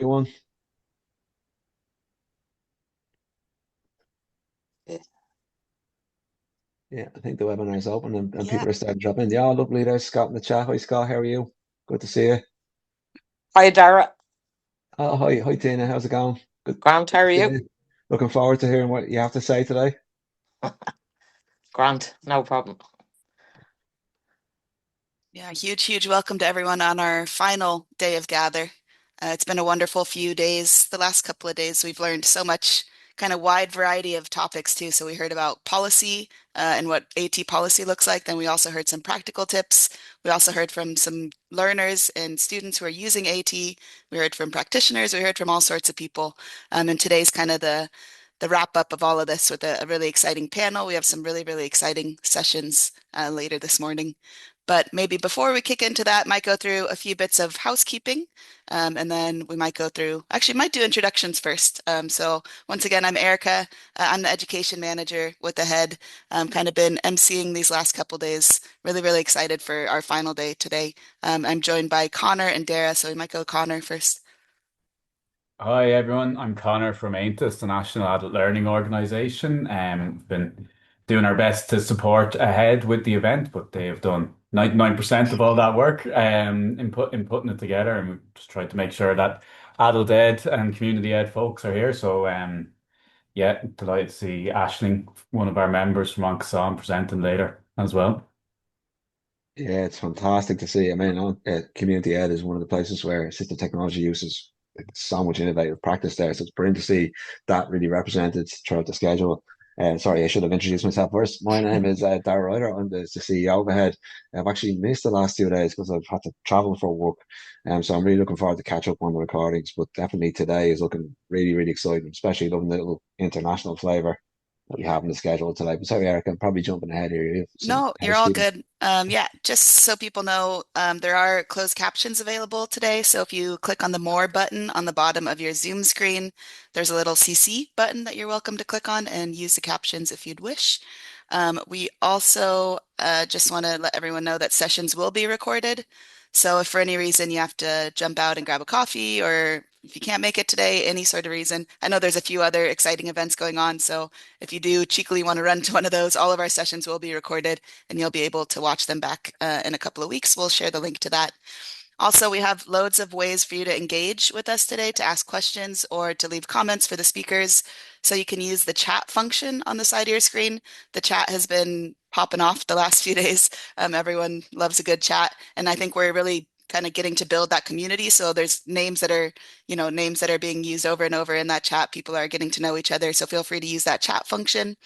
Everyone. Yeah. Yeah, I think the webinar is open and Yeah. people are starting to drop in. Yeah, lovely. There's Scott in the chat. Hi, Scott. How are you? Good to see you. Hi, Dara. Oh, hi, Tina. How's it going? Good, Grant, how good to are see you? you. Looking forward to hearing what you have to say today. Grant, no problem. Yeah, huge welcome to everyone on our final day of Gather. It's been a wonderful few days. The last couple of days, we've learned so much kind of wide variety of topics too. So we heard about policy and what AT policy looks like. Then we also heard some practical tips. We also heard from some learners and students who are using AT. We heard from practitioners. We heard from all sorts of people. And today's kind of the wrap up of all of this with a really exciting panel. We have some really exciting sessions later this morning. But maybe before we kick into that, might go through a few bits of housekeeping, and then we might go through, actually might do introductions first. So once again, I'm Erica. I'm the education manager with the head. Kind of been emceeing these last couple days. Really excited for our final day today. I'm joined by Connor and Dara, so we might go Connor first. Hi everyone, I'm Connor from AINTIS, the National Adult Learning Organisation. Been doing our best to support ahead with the event, but they have done 99% of all that work in putting it together, and we've just tried to make sure that adult ed and community ed folks are here. So yeah, delighted to see Aisling, one of our members from Oncassam, presenting later as well. Yeah, it's fantastic to see. I mean, community ed is one of the places where assistive technology uses so much innovative practice there. So it's brilliant to see that really represented throughout the schedule. Sorry, I should have introduced myself first. My name is Darragh Ryder. I'm the CEO of Ahead. I've actually missed the last 2 days because I've had to travel for work. So I'm really looking forward to catch up on the recordings. But definitely today is looking really exciting, especially loving the little international flavour that we have in the schedule today. But sorry, Eric, I'm probably jumping ahead here. You have some No, you're all housekeeping. good. Yeah, just so people know, there are closed captions available today. So if you click on the More button on the bottom of your Zoom screen, there's a little CC button that you're welcome to click on and use the captions if you'd wish. We also just want to let everyone know that sessions will be recorded. So if for any reason you have to jump out and grab a coffee, or if you can't make it today, any sort of reason, I know there's a few other exciting events going on. So if you do cheekily want to run to one of those, all of our sessions will be recorded and you'll be able to watch them back in a couple of weeks. We'll share the link to that. Also, we have loads of ways for you to engage with us today, to ask questions or to leave comments for the speakers. So you can use the chat function on the side of your screen. The chat has been popping off the last few days. Everyone loves a good chat. And I think we're really kind of getting to build that community. So there's names that are, names that are being used over and over in that chat. People are getting to know each other. So feel free to use that chat function.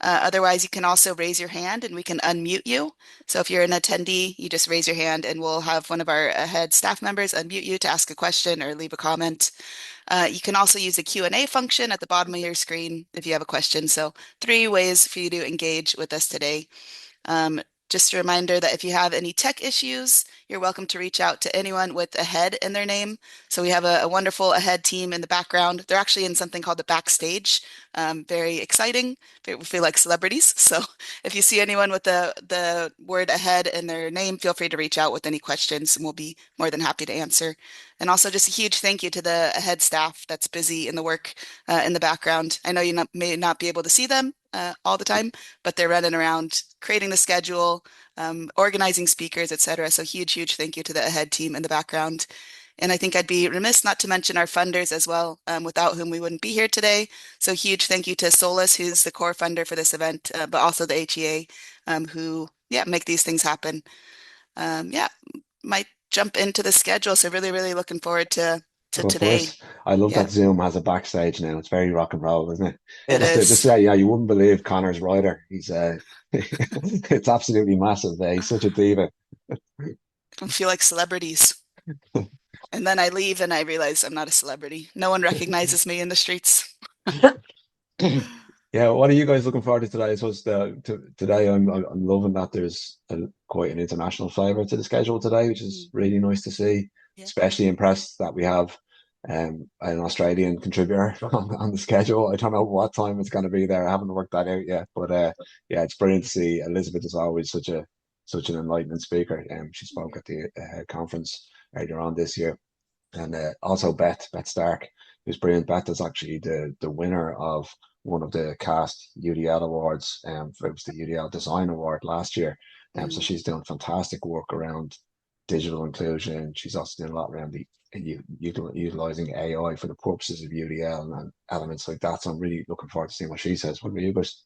Otherwise, you can also raise your hand and we can unmute you. So if you're an attendee, you just raise your hand and we'll have one of our head staff members unmute you to ask a question or leave a comment. You can also use the Q&A function at the bottom of your screen if you have a question. So 3 ways for you to engage with us today. Um, just a reminder that if you have any tech issues, you're welcome to reach out to anyone with AHEAD in their name. So we have a wonderful AHEAD team in the background. They're actually in something called the backstage. Very exciting. We feel like celebrities. So if you see anyone with the word AHEAD in their name, feel free to reach out with any questions and we'll be more than happy to answer. And also just a huge thank you to the AHEAD staff that's busy in the work in the background. I know may not be able to see them all the time, but they're running around creating the schedule, organizing speakers, etc. So huge thank you to the AHEAD team in the background. And I think I'd be remiss not to mention our funders as well, without whom we wouldn't be here today. So huge thank you to Solus, who's the core funder for this event, but also the HEA, who, yeah, make these things happen. Yeah, might jump into the schedule. So really looking forward to But today. first, I love Yeah, that Zoom has a backstage now. It's very rock and roll, isn't it? It it Just is. say, yeah, you wouldn't believe Connor's rider. He's it's absolutely massive. He's such a diva. I feel like celebrities. And then I leave and I realize I'm not a celebrity. No one recognizes me in the streets. Yeah, what are you guys looking forward to today? I suppose today I'm loving that there's quite an international flavor to the schedule today, which is Mm. really nice to see. Yeah. Especially impressed that we have an Australian contributor on the schedule. I don't know what time it's going to be there. I haven't worked that out yet, but yeah, it's brilliant to see. Elizabeth is always such an enlightening speaker. She spoke at the conference earlier on this year. And also Beth Stark, who's brilliant. Beth is actually the winner of one of the cast UDL awards. It was the UDL Design Award last year. So Mm. she's doing fantastic work around digital inclusion. She's also doing a lot around the utilizing AI for the purposes of UDL and elements like that. So I'm really looking forward to seeing what she says. What about you guys?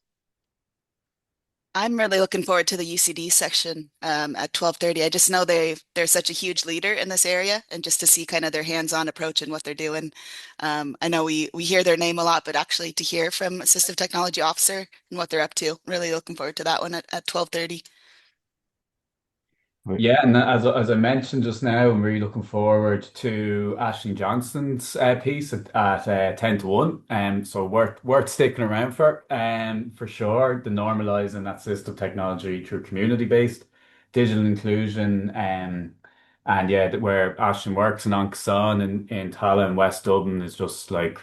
I'm really looking forward to the UCD section at 12:30. I just know they're such a huge leader in this area, and just to see kind of their hands-on approach and what they're doing. I know we hear their name a lot, but actually to hear from Assistive Technology Officer and what they're up to, really looking forward to that one at 12:30. Yeah, and as I mentioned just now, I'm really looking forward to Ashling Johnston's piece at 10 to 1. So worth sticking around for sure. The normalizing that system technology through community-based digital inclusion. And yeah, where Ashling works in Oncason in Tala and West Dublin is just like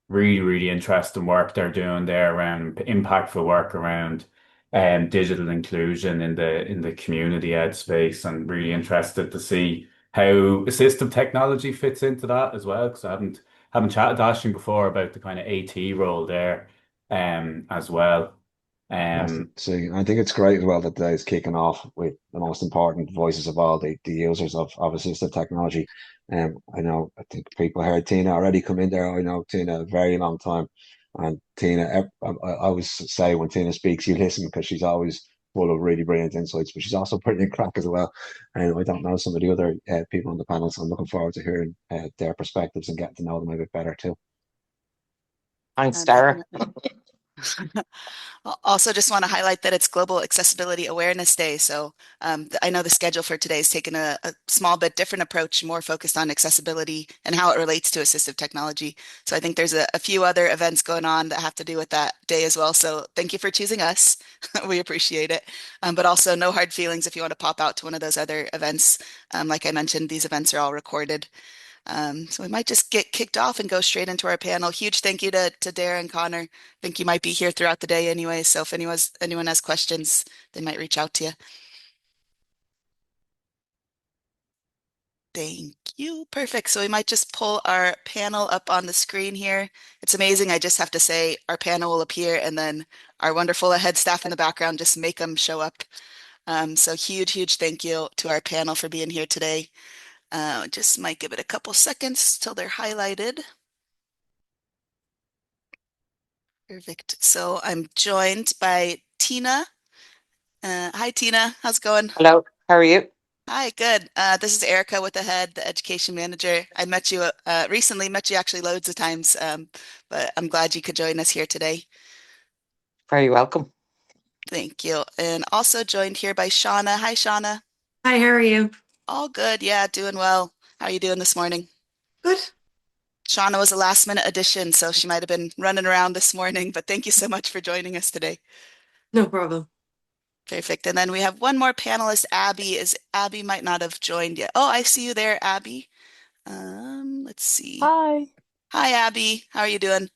really interesting work they're doing there around impactful work around digital inclusion in the community ed space, and really interested to see how assistive technology fits into that as well, because I haven't chatted to Ashton before about the kind of AT role there as well. Fantastic. Um So I think it's great as well that today's kicking off with the most important voices of all, the users of assistive technology. I think people heard Tina already come in there. I know Tina a very long time. And Tina, I always say when Tina speaks, you listen because she's always full of really brilliant insights, but she's also brilliant crack as well. And I don't know some of the other people on the panel, so I'm looking forward to hearing their perspectives and getting to know them a bit better too. Thanks, Dara. Definitely. Also, just want to highlight that it's Global Accessibility Awareness Day. So I know the schedule for today is taking a small bit different approach, more focused on accessibility and how it relates to assistive technology. So I think there's a few other events going on that have to do with that day as well. So thank you for choosing us. We appreciate it. But also no hard feelings if you want to pop out to one of those other events. Like I mentioned, these events are all recorded. So we might just get kicked off and go straight into our panel. Huge thank you to Dara and Connor. I think you might be here throughout the day anyway, so if anyone has questions, they might reach out to you. Thank you. Perfect. So we might just pull our panel up on the screen here. It's amazing. I just have to say our panel will appear and then our wonderful head staff in the background just make them show up. So huge thank you to our panel for being here today. Just might give it a couple seconds till they're highlighted. Perfect. So I'm joined by Tina. Hi, Tina. How's it going? Hello, how are you? Hi, good. This is Erica with the head, the education manager. I met you recently, met you actually loads of times, but I'm glad you could join us here today. Very welcome. Thank you. And also joined here by Shauna. Hi, Shauna. Hi, how are you? All good. Yeah, doing well. How are you doing this morning? Good. Shauna was a last minute addition, so she might have been running around this morning, but thank you so much for joining us today. No problem. Perfect. And then we have one more panelist, Abby. Abby might not have joined yet. Oh, I see you there, Abby. Let's see. Hi, Hi, Abby. How are you doing?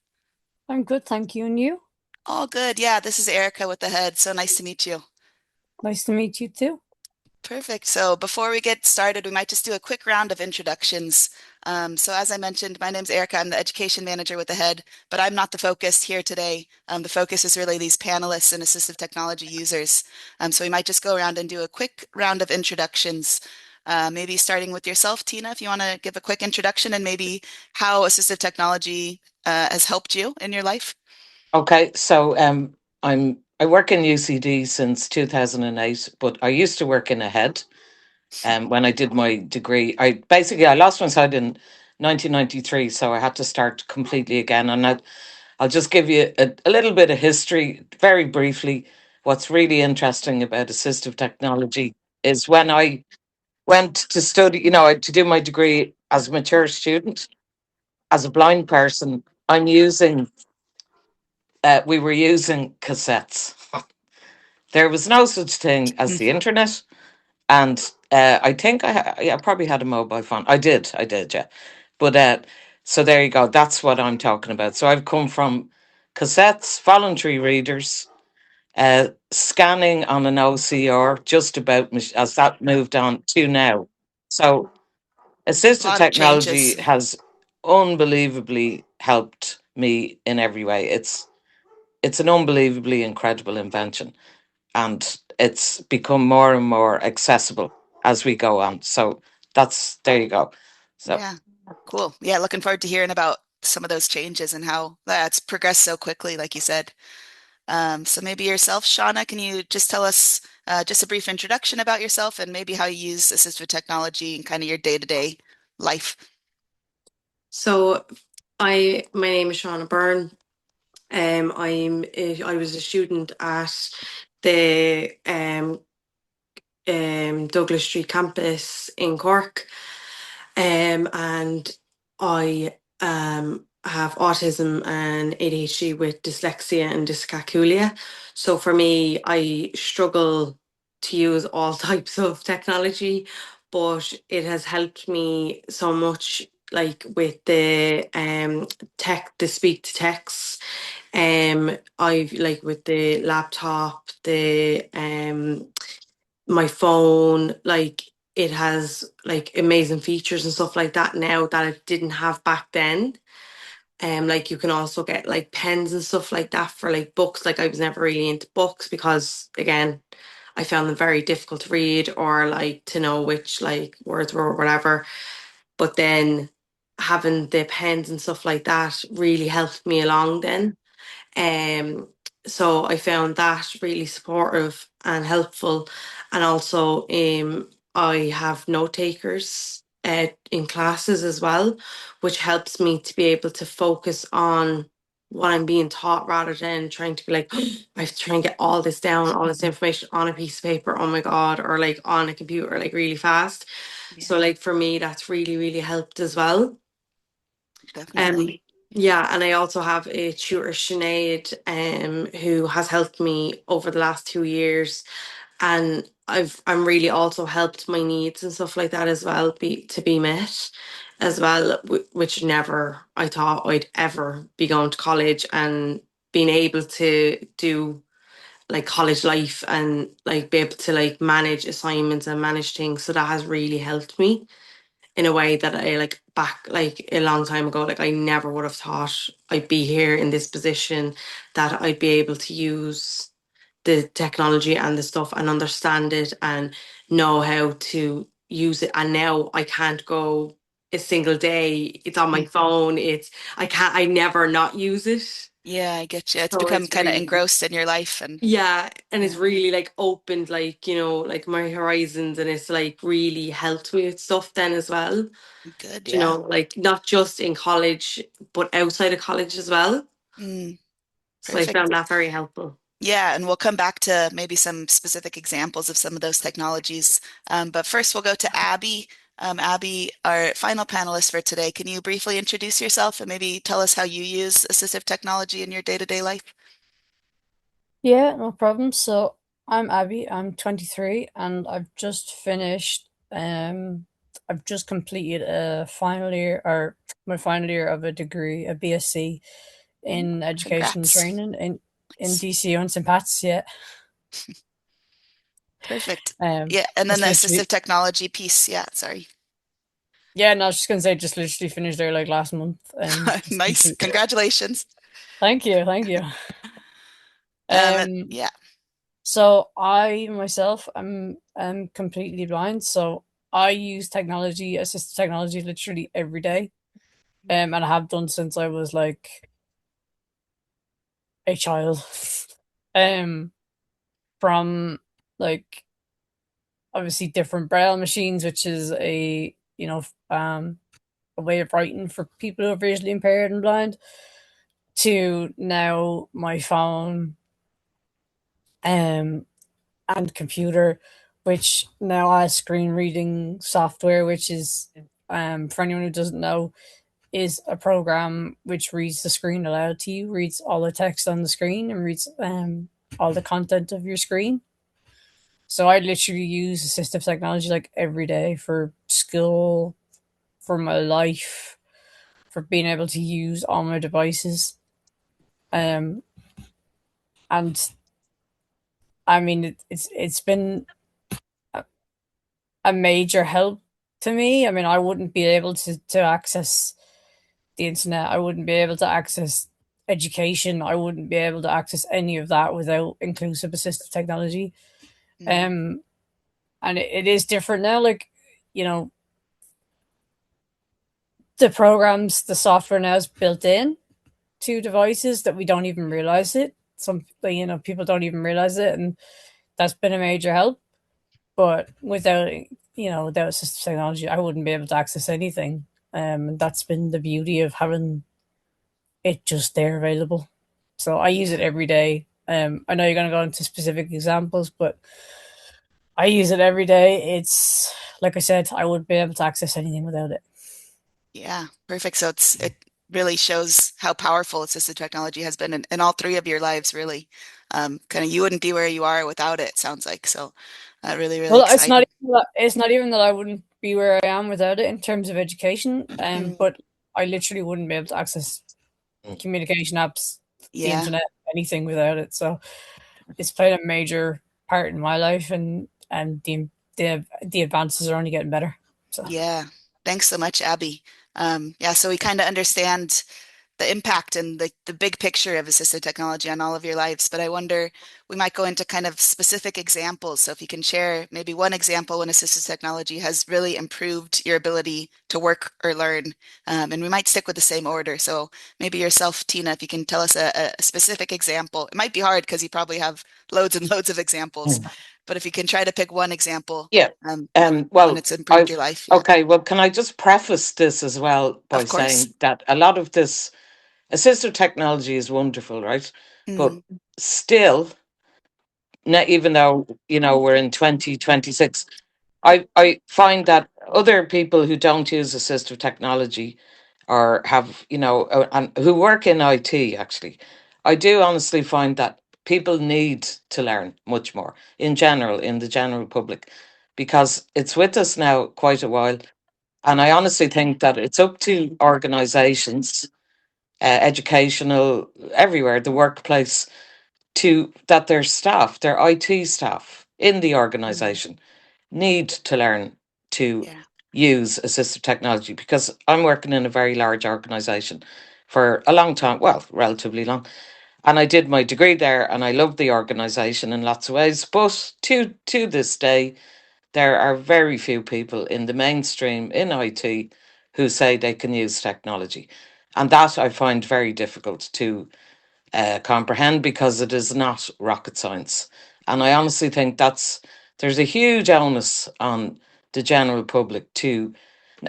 I'm good, thank you. And you? All good. Yeah, this is Erica with the head. So nice to meet you. Nice to meet you too. Perfect. So before we get started, we might just do a quick round of introductions. So as I mentioned, my name's Erica. I'm the education manager with the head, but I'm not the focus here today. The focus is really these panelists and assistive technology users. So we might just go around and do a quick round of introductions. Maybe starting with yourself, Tina, if you want to give a quick introduction and maybe how assistive technology has helped you in your life. Okay, so I work in UCD since 2008, but I used to work in a head. When I did my degree, I lost my sight in 1993, so I had to start completely again. And I'll just give you a little bit of history very briefly. What's really interesting about assistive technology is when I went to study, to do my degree as a mature student, as a blind person, we were using cassettes. There was no such thing as the internet. And I think I probably had a mobile phone. I did, yeah. But so there you go. That's what I'm talking about. So I've come from cassettes, voluntary readers, scanning on an OCR, just about as that moved on to now. So Assistive lot of technology changes. has unbelievably helped me in every way. It's an unbelievably incredible invention, and it's become more and more accessible as we go on. So that's there you go. So Yeah, cool. Yeah, looking forward to hearing about some of those changes and how that's progressed so quickly, like you said. So maybe yourself, Shauna, can you just tell us just a brief introduction about yourself and maybe how you use assistive technology in kind of your day-to-day life? So my name is Shauna Byrne. I was a student at the Douglas Street campus in Cork. And I have autism and ADHD with dyslexia and dyscalculia. So for me, I struggle to use all types of technology, but it has helped me so much, like with the the speak to text. I've like with the laptop, the my phone, like it has like amazing features and stuff like that now that it didn't have back then. Like you can also get like pens and stuff like that for like books. Like I was never really into books because again, I found them very difficult to read or like to know which like words were or whatever. But then having the pens and stuff like that really helped me along then. Um, so I found that really supportive and helpful. And also, I have note takers in classes as well, which helps me to be able to focus on what I'm being taught rather than trying to be like, I have to try and get all this down, all this information on a piece of paper, oh my God, or like on a computer, like really fast. Yeah, So, like, for me, that's really, really helped as well. Um, definitely. yeah, and I also have a tutor, Sinead, who has helped me over the last 2 years, and I'm really also helped my needs and stuff like that as well be met, as well, which never I thought I'd ever be going to college and being able to do like college life and like be able to like manage assignments and manage things. So that has really helped me in a way that I like back like a long time ago. Like I never would have thought I'd be here in this position, that I'd be able to use the technology and the stuff and understand it and know how to use it. And now I can't go a single day. It's on my phone. I never not use it. Yeah, I get you. It's So become it's kind of really, engrossed in your life and yeah, and it's yeah, really like opened like, like my horizons, and it's like really helped me with stuff then as well. good. You Yeah. know, like not just in college, but outside of college as well. Mm, So I perfect. found that very helpful. Yeah, and we'll come back to maybe some specific examples of some of those technologies. But first, we'll go to Abby. Abby, our final panelist for today, can you briefly introduce yourself and maybe tell us how you use assistive technology in your day-to-day life? Yeah, no problem. So I'm Abby, I'm 23, and I've just completed a final year, or my final year of a degree, a BSc in education and Congrats. training in Nice. DCU and St. Pat's, yeah. Perfect. Yeah, and then Just the assistive literally technology piece. Yeah, sorry. Yeah, no, I was just gonna say just literally finished there like last month. Just Nice. complete. Congratulations. Thank you, thank you. Um Yeah. So I myself am completely blind, so I use technology, assistive technology, literally every day. And I have done since I was like a child. um, from like obviously different braille machines, which is a way of writing for people who are visually impaired and blind, to now my phone, um, and computer, which now has screen reading software, which is, for anyone who doesn't know, is a program which reads the screen aloud to you, reads all the text on the screen, and reads all the content of your screen. So I literally use assistive technology like every day for school, for my life, for being able to use all my devices. Um, and I mean, it's been a major help to me. I mean, I wouldn't be able to access the internet. I wouldn't be able to access education. I wouldn't be able to access any of that without inclusive assistive technology. Mm. And it is different now. Like, you know, the programs, the software now is built in to devices that we don't even realize it. Some, people don't even realize it, and that's been a major help. But without assistive technology, I wouldn't be able to access anything. And that's been the beauty of having it just there available. So I use it Yeah. every day. I know you're going to go into specific examples, but I use it every day. It's like I said, I wouldn't be able to access anything without it. Yeah, perfect. So it really shows how powerful assistive technology has been in all three of your lives, really. Kind of you wouldn't be where you are without it, sounds like. So really, really Well, it's not exciting. even that, it's not even that I wouldn't be where I am without it in terms of education. Mm. But I literally wouldn't be able to access communication apps, the Yeah, internet, anything without it. So it's played a major part in my life, and the advances are only getting better. So yeah. Thanks so much, Abby. Yeah, so we kind of understand the impact and the big picture of assistive technology on all of your lives. But I wonder, we might go into kind of specific examples. So if you can share maybe one example when assistive technology has really improved your ability to work or learn. And we might stick with the same order. So maybe yourself, Tina, if you can tell us a specific example. It might be hard because you probably have loads and loads of examples. But if you can try to pick one example, Yeah. when Well, it's improved I your life. Yeah, okay. Well, can I just preface this as well by of course. saying that a lot of this assistive technology is wonderful, right? But Mm, still, even though we're in 2026, I find that other people who don't use assistive technology or have and who work in IT actually, I do honestly find that people need to learn much more in general in the general public because it's with us now quite a while, and I honestly think that it's up to organizations, educational, everywhere, the workplace, to that their staff, their IT staff in the mm, organization need to learn to yeah. use assistive technology because I'm working in a very large organization for a long time, well, relatively long. And I did my degree there and I love the organization in lots of ways. But to this day, there are very few people in the mainstream in IT who say they can use technology. And that I find very difficult to comprehend because it is not rocket science. And I honestly think there's a huge onus on the general public to,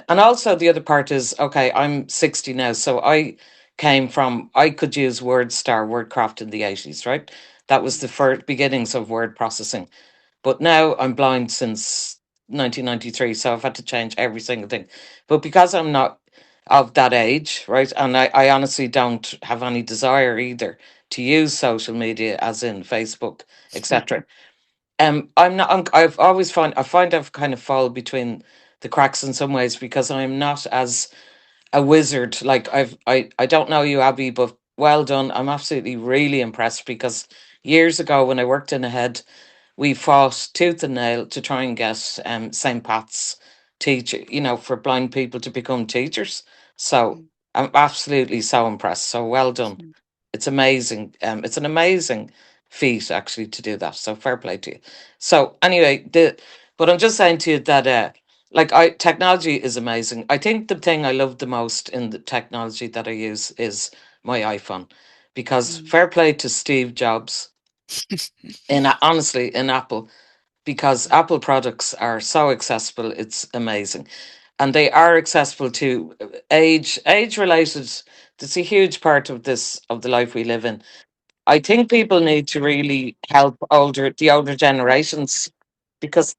and also the other part is, okay, I'm 60 now, so I could use WordStar, WordCraft in the 80s, right? That was the Mm, first beginnings of word processing. But now I'm blind since 1993, so I've had to change every single thing. But because I'm not of that age, right, and I honestly don't have any desire either to use social media, as in Facebook, etc. I'm not. I find I've kind of fall between the cracks in some ways because I'm not as a wizard. Like I don't know you, Abby, but well done. I'm absolutely really impressed because years ago when I worked in a head, we fought tooth and nail to try and get St. Pat's teacher, for blind people to become teachers. So mm, I'm absolutely so impressed. So well done. mm. It's amazing. It's an amazing feat actually to do that. So fair play to you. So anyway, but I'm just saying to you that like technology is amazing. I think the thing I love the most in the technology that I use is my iPhone, because Mm. fair play to Steve Jobs honestly in Apple, because Apple products are so accessible. It's amazing, and they are accessible to age related. That's a huge part of the life we live in. I think people need to really help the older generations, because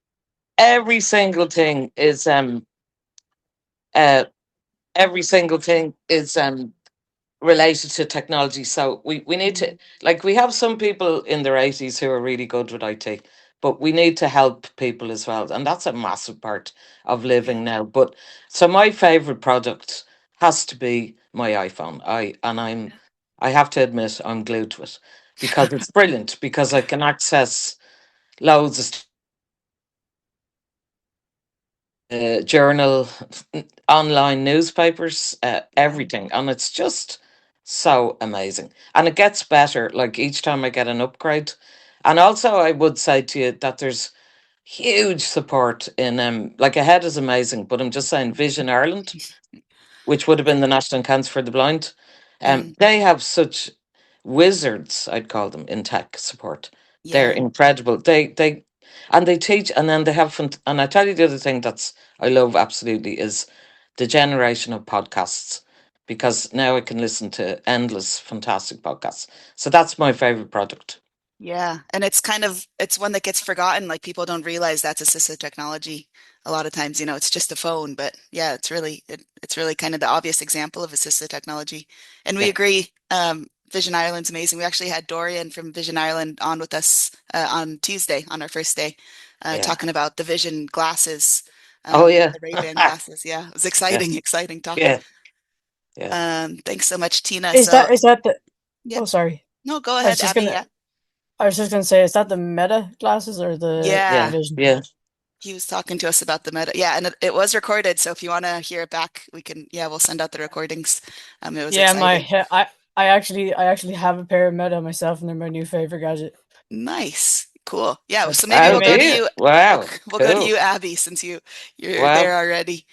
every single thing is uh every single thing is related to technology. So we need to, like, we have some people in their 80s who are really good with IT, but we need to help people as well. And that's a massive part of Yeah. living now. But so my favorite product has to be my iPhone. I have to admit I'm glued to it because it's brilliant, because I can access loads of journal, online newspapers, Wow. everything. And it's just so amazing. And it gets better like each time I get an upgrade. And also, I would say to you that there's huge support in, like Ahead is amazing, but I'm just saying Vision Ireland, which would have been the National Council for the Blind. Mm, They have such wizards, I'd call them, in tech support. They're yeah. incredible. And they teach, and then they have and I tell you the other thing that's I love absolutely is the generation of podcasts, because now I can listen to endless fantastic podcasts. So that's my favorite product. Yeah, and it's one that gets forgotten. Like people don't realize that's assistive technology. A lot of times, it's just a phone, but yeah, it's really kind of the obvious example of assistive technology. And we Yeah, agree, Vision Ireland's amazing. We actually had Dorian from Vision Ireland on with us on Tuesday on our first day, yeah. talking about the Vision glasses, Oh yeah, the Ray-Ban glasses. Yeah, it was yeah, exciting, exciting talk. yeah, yeah. Thanks so much, Tina. Is So that the? yeah, Oh, sorry. no, go I was ahead, just Abby. gonna. Yeah. I was just gonna say, is that the Meta glasses or the Yeah. Yeah, Vision? yeah. He was talking to us about the meta. Yeah, and it was recorded. So if you want to hear it back, we'll send out the recordings. It was Yeah, exciting. I actually have a pair of Meta myself, and they're my new favorite gadget. Nice. Cool. Yeah, But so maybe Wow, we'll do go to you? you. We'll, Wow, we'll go to cool. you, Abby, since you're Wow, there already.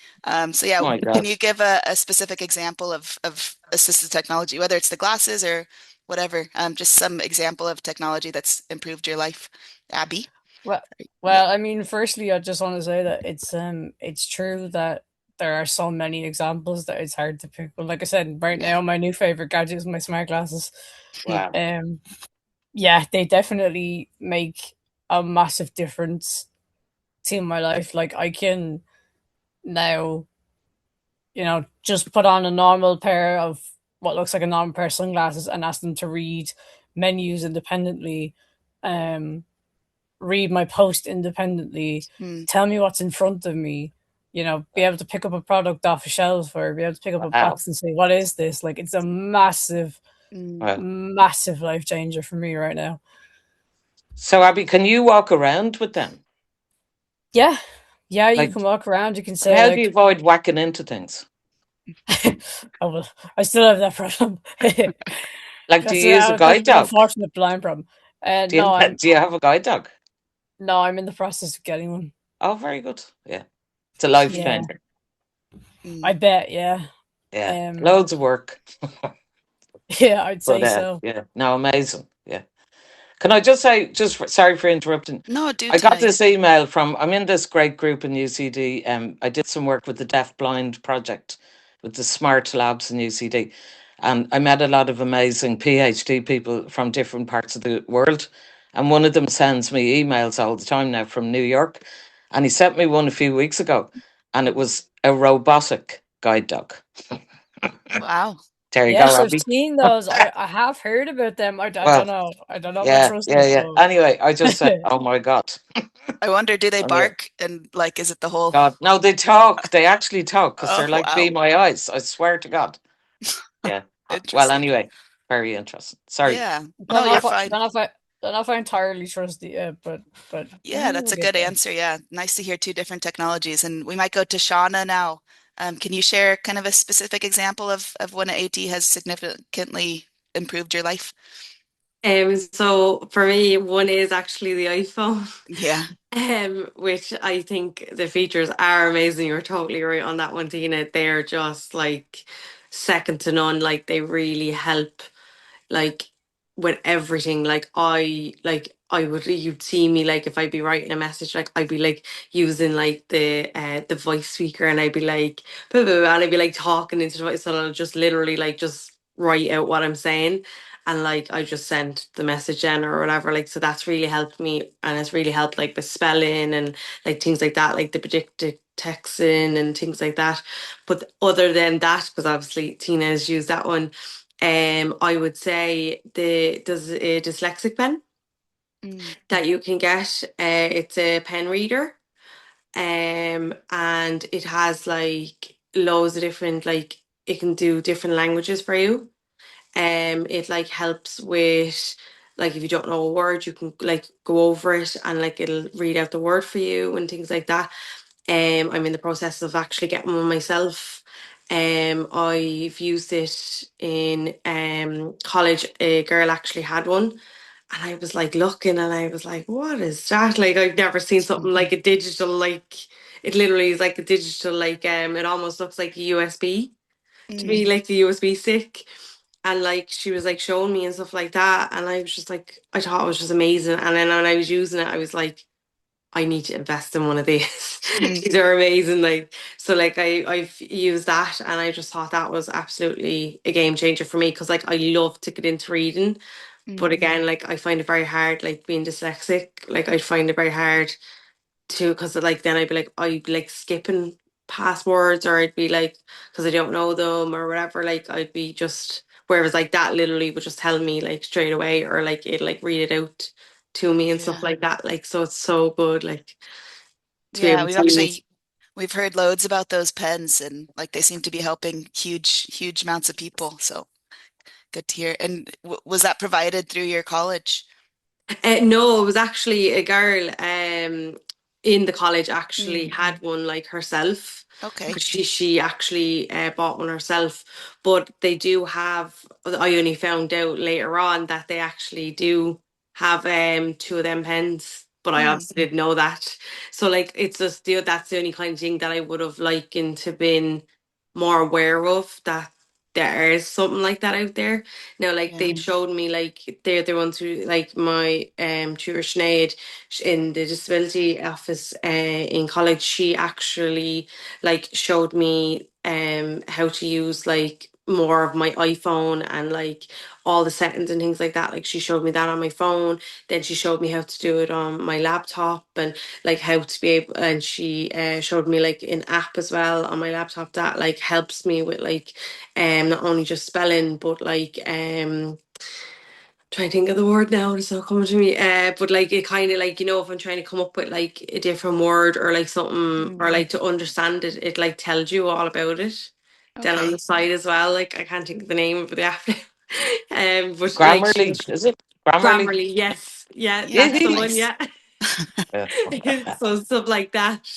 So yeah, my can God. you give a specific example of assistive technology, whether it's the glasses or whatever? Just some example of technology that's improved your life, Abby. well, Yeah. I mean, firstly, I just want to say that it's true that there are so many examples that it's hard to pick. But like I said, right Yeah. now, my new favorite gadget is my smart glasses. Wow. Um, yeah, they definitely make a massive difference to my life. Like I can now, just put on a normal pair of what looks like a normal pair of sunglasses and ask them to read menus independently, um, read my post independently, Hmm. tell me what's in front of me, be able to pick up a product off a shelf or be able to pick up a Wow. box and say, what is this? Like it's a massive, Mm. Wow. massive life changer for me right now. So, Abby, can you walk around with them? Yeah. Yeah, you Like, can walk around, you can and say how do you like, avoid whacking into things? oh well, I still have that problem. Like, do you use a That's guide the dog? unfortunate blind problem. Do you do you have a guide dog? No, I'm in the process of getting one. Oh, very good. Yeah, it's a life Yeah, changer. I Mm. bet. Yeah, Yeah, um, loads of work, yeah, I'd but say so. yeah, no, amazing. Yeah. Can I just say, sorry for interrupting. No, do I got Tina. Yeah. this email from, I'm in this great group in UCD. I did some work with the Deaf Blind Project with the Smart Labs in UCD. And I met a lot of amazing PhD people from different parts of the world. And one of them sends me emails all the time now from New York. And he sent me one a few weeks ago. And it Mm. was a robotic guide dog. Wow. There you go, Yes, I've Abby. seen those. I have heard about them. I Well, don't know. I don't know if I yeah, trust yeah, it yeah. though. Anyway, I just said, oh my God. I wonder, do they Anyway. bark and like, is it the whole? God, no, they talk. They actually talk because Oh, they're like Be wow. My Eyes. I swear to God. Yeah. Well, Interesting. anyway, very interesting. Sorry. Yeah. No, Don't know you're if I fine. don't know if I don't know if I entirely trust it yet, but Yeah, that's we'll a get good there. answer. Yeah. Nice to hear two different technologies. And we might go to Shauna now. Can you share kind of a specific example of when an AT has significantly improved your life? So for me, one is actually the iPhone. Yeah. Which I think the features are amazing. You're totally right on that one, Tina. They're just like second to none. Like they really help, like with everything. I would, you'd see me like if I'd be writing a message, like I'd be like using like the voice speaker, and I'd be like blah, blah, blah, and I'd be like talking into the voice, so I'll just literally like just write out what I'm saying, and like I just sent the message in or whatever. Like so that's really helped me, and it's really helped like with spelling and like things like that, like the predictive texting and things like that. But other than that, because obviously Tina has used that one, I would say there's a dyslexic pen Mm. that you can get. It's a pen reader, and it has like loads of different, like it can do different languages for you. It like helps with, like if you don't know a word, you can like go over it and like it'll read out the word for you and things like that. I'm in the process of actually getting one myself. I've used it in college. A girl actually had one, and I was like looking, and I was like, "What is that?" Like I've never seen something like a digital. Like it literally is like a digital. Like it almost looks like a USB to me, like the USB stick. And like she was like showing me and stuff like that, and I was just like, I thought it was just amazing. And then when I was using it, I was like, I need to invest in one of these. These are amazing. Like so, like I've used that, and I just thought that was absolutely a game changer for me because like I love to get into reading, but again, like I find it very hard. Like being dyslexic, like I find it very hard to because like then I'd be like skipping passwords, or I'd be like because I don't know them or whatever. Like I'd be just whereas like that literally would just tell me like straight away, or like it like read it out to me and stuff Yeah. like that. Like so, it's so good. Like to be Yeah, able to use. we've heard loads about those pens, and like they seem to be helping huge amounts of people. So good to hear. And w was that provided through your college? No, it was actually a girl in the college actually Mm, had one like herself. okay. She actually bought one herself, but they do have. I only found out later on that they actually do have two of them pens, but I Mm, obviously didn't know that. So like it's just that's the only kind of thing that I would have likened to been more aware of that there is something like that out there. Now, like yeah. they showed me, like they're the ones who, like my tutor Sinead in the disability office in college. She actually like showed me how to use like more of my iPhone and like all the settings and things like that. Like she showed me that on my phone. Then she showed me how to do it on my laptop and like how to be able. And she showed me like an app as well on my laptop that like helps me with like not only just spelling but like trying to think of the word now, it's not coming to me. But like it kind of like if I'm trying to come up with like a different word or like something or Mm, like to understand it, it like tells you all about it. Then on the okay. side as well, like I can't think of the name of the app now. But like she Grammarly, was is it? Grammarly? Grammarly, yes, yeah, Yeah, that's the one, nice. yeah. Yeah. So stuff like that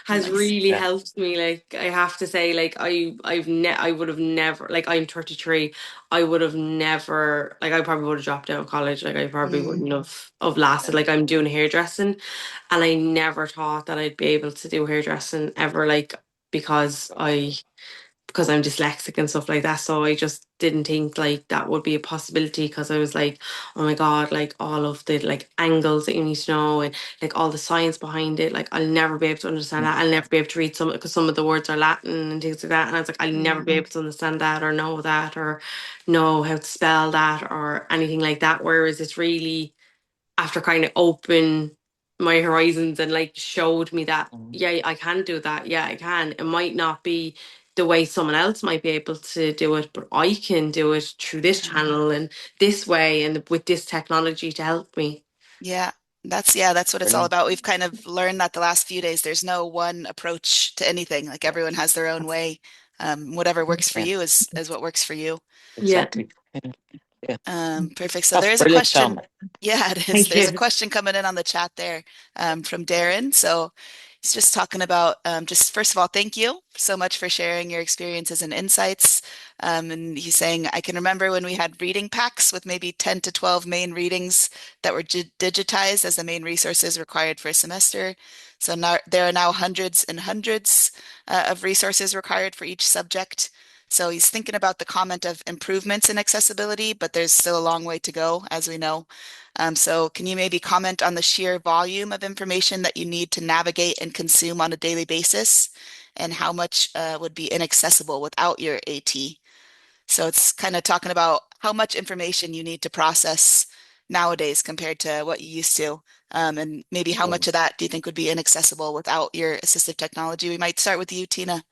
has Nice. really Yeah. helped me. Like I have to say, like I would have never like I'm 33. I would have never like I probably would have dropped out of college. Like I probably Mm, wouldn't have lasted. Like I'm doing hairdressing, and I never thought that I'd be able to do hairdressing ever. Like because I'm dyslexic and stuff like that. So I just didn't think like that would be a possibility because I was like, oh my God, like all of the like angles that you need to know and like all the science behind it. Like I'll never be able to understand that. I'll never be able to read some because some of the words are Latin and things like that. And I was like, I'll never mm, be able to understand that or know how to spell that or anything like that. Whereas it's really after kind of open my horizons and like showed me that Mhm. yeah I can do that, yeah I can. It might not be the way someone else might be able to do it, but I can do it through this yeah. channel and this way and with this technology to help me. Yeah. That's what it's all Brilliant. about. We've kind of learned that the last few days, there's no one approach to anything. Like everyone has their own way. Whatever works for Yeah, you is what works for you. Yeah, exactly. Yeah. Yeah. Perfect. So That's there is a brilliant, question. Tom. Yeah, it is. thank There's a you. question coming in on the chat there from Darren. So he's just talking about just first of all, thank you so much for sharing your experiences and insights. And he's saying, I can remember when we had reading packs with maybe 10 to 12 main readings that were digitized as the main resources required for a semester. So now there are now hundreds and hundreds of resources required for each subject. So he's thinking about the comment of improvements in accessibility, but there's still a long way to go, as we know. So can you maybe comment on the sheer volume of information that you need to navigate and consume on a daily basis, and how much would be inaccessible without your AT? So it's kind of talking about how much information you need to process nowadays compared to what you used to. And maybe how much of that do you think would be inaccessible without your assistive technology? We might start with you, Tina.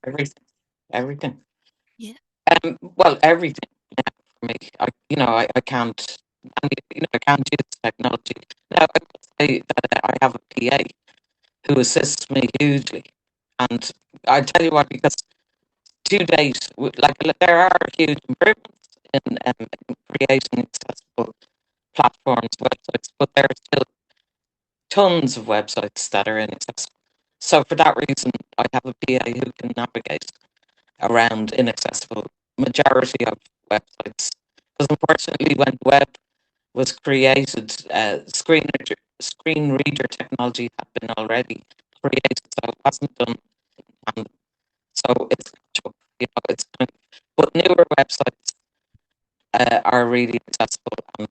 Everything. Everything. Yeah. Well, everything for me. I can't. I can't use technology. Now, I would say that I have a PA who assists me hugely, and I tell you what, because to date, there are huge improvements in creating accessible platforms, websites, but there are still tons of websites that are inaccessible. So for that reason, I have a PA who can navigate around inaccessible majority of websites. Because unfortunately, when the web was created, screen reader technology had been already created, so it wasn't done. So it's it's kind of, but newer websites are really accessible, and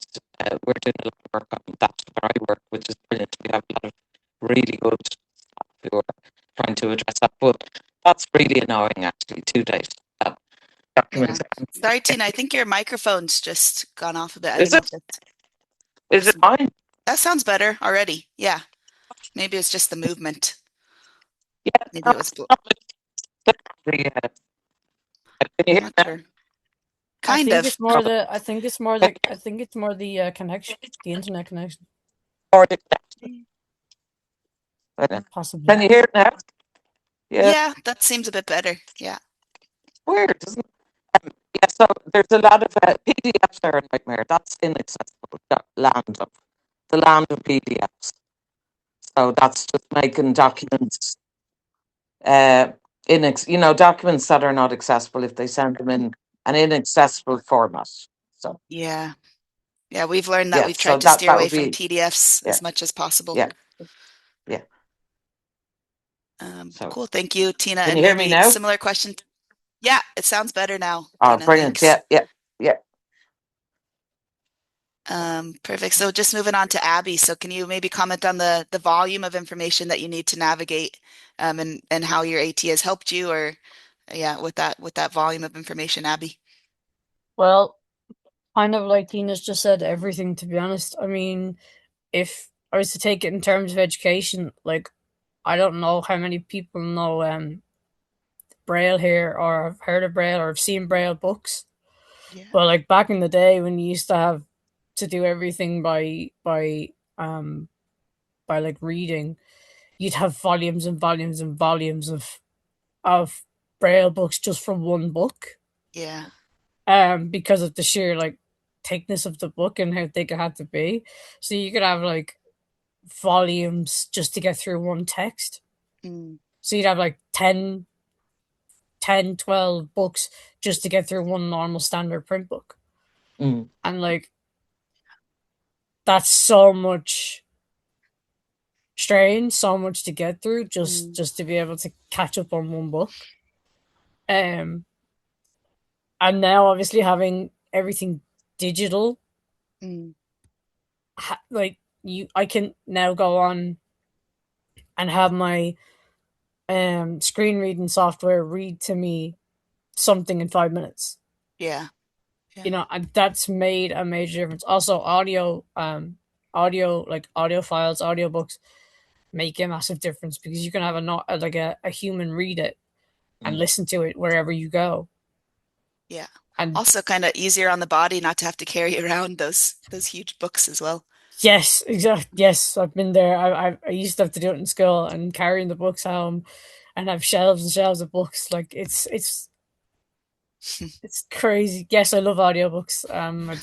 we're doing a lot of work on that where I work, which is brilliant. We have a lot of really good staff who are trying to address that, but that's really annoying actually to date. Yeah. Documents. Sorry, Tina, I think your microphone's just gone off a bit. I don't Is know it? if it's Is it mine? that sounds better already. Yeah. Maybe it's just the movement. Yeah. Maybe it was Can you I'm hear not now? sure. I Kind think of. it's more the. I think it's more the. I think it's more the connection, the internet connection, Or the connection? possibly. Can you hear it now? Yeah. Yeah, that seems a bit better. Yeah. Weird, isn't it? Yeah, so there's a lot of PDFs are a nightmare. That's inaccessible. The land of PDFs. So that's just making documents, documents that are not accessible if they send them in an inaccessible format. So Yeah. Yeah, we've learned that yeah, we've so tried to steer that away would from be PDFs yeah, as much as possible. yeah, yeah. So Cool. Thank you, Tina. can And you hear me maybe now? similar question. Yeah, it sounds better now, Oh, Tina. brilliant! Thanks. Yeah, yeah, yeah. Perfect. So just moving on to Abby. So can you maybe comment on the volume of information that you need to navigate, and how your AT has helped you, or yeah, with that volume of information, Abby? Well, kind of like Tina's just said, everything. To be honest, I mean, if I was to take it in terms of education, like I don't know how many people know Braille here, or have heard of Braille, or have seen Braille books. Yeah. But like back in the day when you used to have to do everything by like reading, you'd have volumes and volumes and volumes of Braille books just from one book. Yeah. Because of the sheer like thickness of the book and how thick it had to be. So you could have like volumes just to get through one text. Mm, So you'd have like 12 books just to get through one normal standard print book. Mm. And like, that's so much strain, so much to get through just to be able to catch up on one book. And now obviously having everything digital, mm, like I can now go on and have my screen reading software read to me something in 5 minutes. yeah. Yeah. And that's made a major difference. Also, audio files, audiobooks make a massive difference because you can have a human read it and listen to it wherever you go. Yeah. And Also kind of easier on the body not to have to carry around those huge books as well. yes, exactly. Yes, I've been there. I used to have to do it in school and carrying the books home, and have shelves and shelves of books. Like it's crazy. Yes, I love audiobooks. I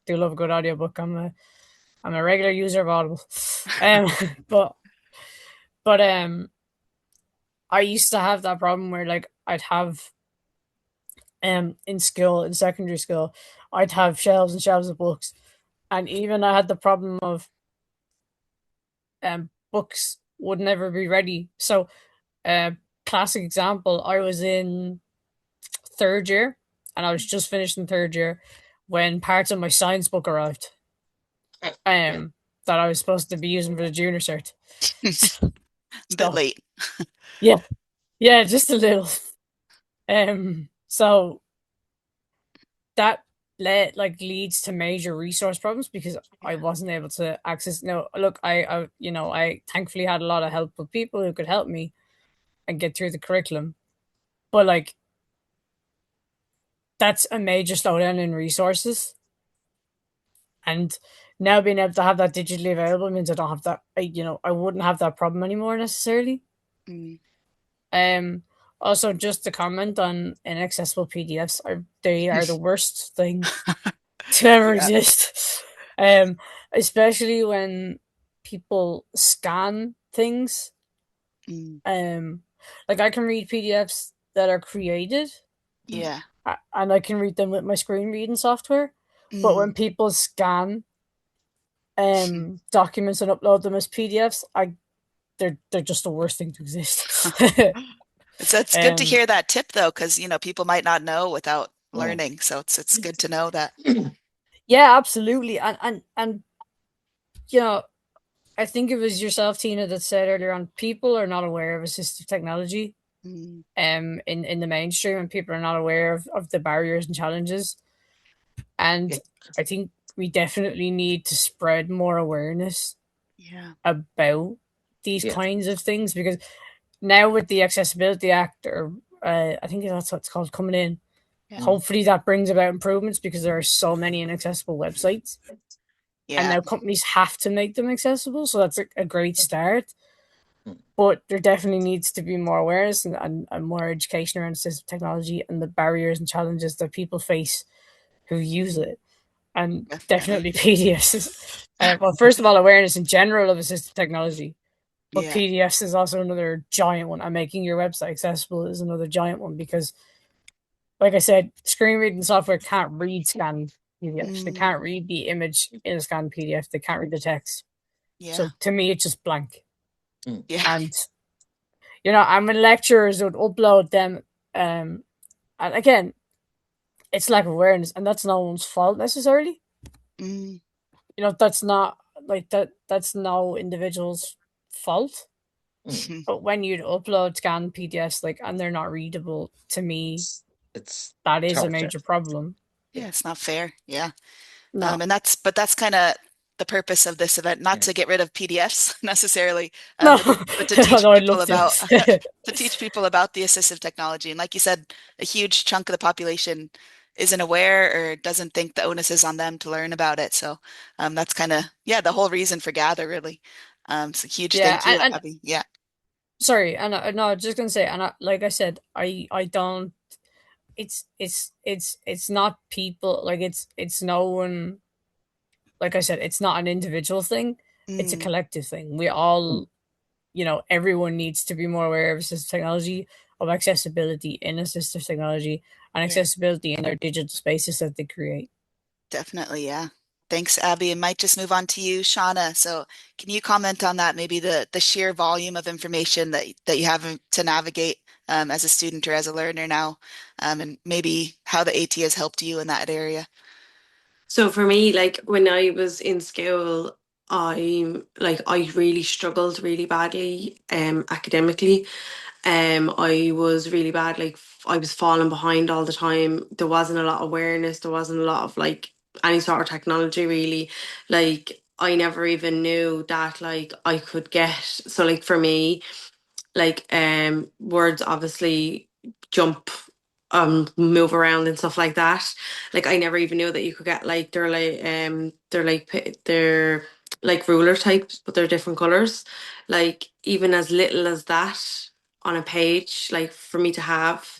do love a good audiobook. I'm a regular user of Audible. Um, but I used to have that problem where like I'd have in school, in secondary school, I'd have shelves and shelves of books, and even I had the problem of books would never be ready. So, classic example, I was in third year, and I was just finishing third year when parts of my science book arrived. That I was supposed to be using for the junior cert. A bit late. Yeah, yeah, just a little. So that leads to major resource problems because I wasn't able to access. No, look, I thankfully had a lot of help with people who could help me and get through the curriculum, but like that's a major slowdown in resources. And now being able to have that digitally available means I don't have that. I wouldn't have that problem anymore necessarily. Mm. Also, just to comment on inaccessible PDFs, they are the worst thing to ever Yeah. exist. Especially when people scan things Like I can read PDFs that are created, Yeah. and I can read them with my screen reading software. But when people scan documents and upload them as PDFs, they're just the worst thing to exist. It's good to hear that tip though, because people might not know without Yeah. learning. So it's good to know that. Yeah, absolutely. And I think it was yourself, Tina, that said earlier on, people are not aware of assistive technology in the mainstream, and people are not aware of the barriers and challenges. And I think we definitely need to spread more awareness about these kinds of things, because now with the Accessibility Act, or I think that's what it's called, coming in, hopefully that brings about improvements, because there are so many inaccessible websites. And now companies have to make them accessible. So that's a great start. But there definitely needs to be more awareness and more education around assistive technology and the barriers and challenges that people face who use it. And definitely PDFs. Well, first of all, awareness in general of assistive technology. But PDFs is also another giant one. And making your website accessible is another giant one, because, like I said, screen reading software can't read scanned PDFs. They can't read the image in a scanned PDF. They can't read the text. So to me, it's just blank. And I'm in lecturers would upload them, and again, it's lack of awareness, and that's no one's fault necessarily. That's not like that. That's no individual's fault. But when you upload scanned PDFs, and they're not readable, to me, that is a major problem. Yeah, it's not fair. Yeah. No. And that's kind of the purpose of this event, not to get rid of PDFs necessarily, No. but to teach No, I'd people love about to. to teach people about the assistive technology. And like you said, a huge chunk of the population isn't aware or doesn't think the onus is on them to learn about it. So that's kind of the whole reason for Gather, really. So huge thank you, and Abby. Yeah. sorry, and no, I was just gonna say, and like I said, I don't. It's not people, like it's no one. Like I said, it's not an individual thing. It's a collective thing. We all, everyone needs to be more aware of assistive technology, of accessibility in assistive technology, and accessibility in their digital spaces that they create. Definitely, yeah. Thanks, Abby. I might just move on to you, Shauna. So can you comment on that, maybe the sheer volume of information that you have to navigate as a student or as a learner now, and maybe how the AT has helped you in that area? So for me, like when I was in school, I really struggled really badly academically. I was really bad, like I was falling behind all the time. There wasn't a lot of awareness, there wasn't a lot of like any sort of technology really. Like I never even knew that like I could get, so like for me, like words obviously jump, move around and stuff like that. Like I never even knew that you could get like they're like ruler types, but they're different colors. Like even as little as that on a page, like for me to have,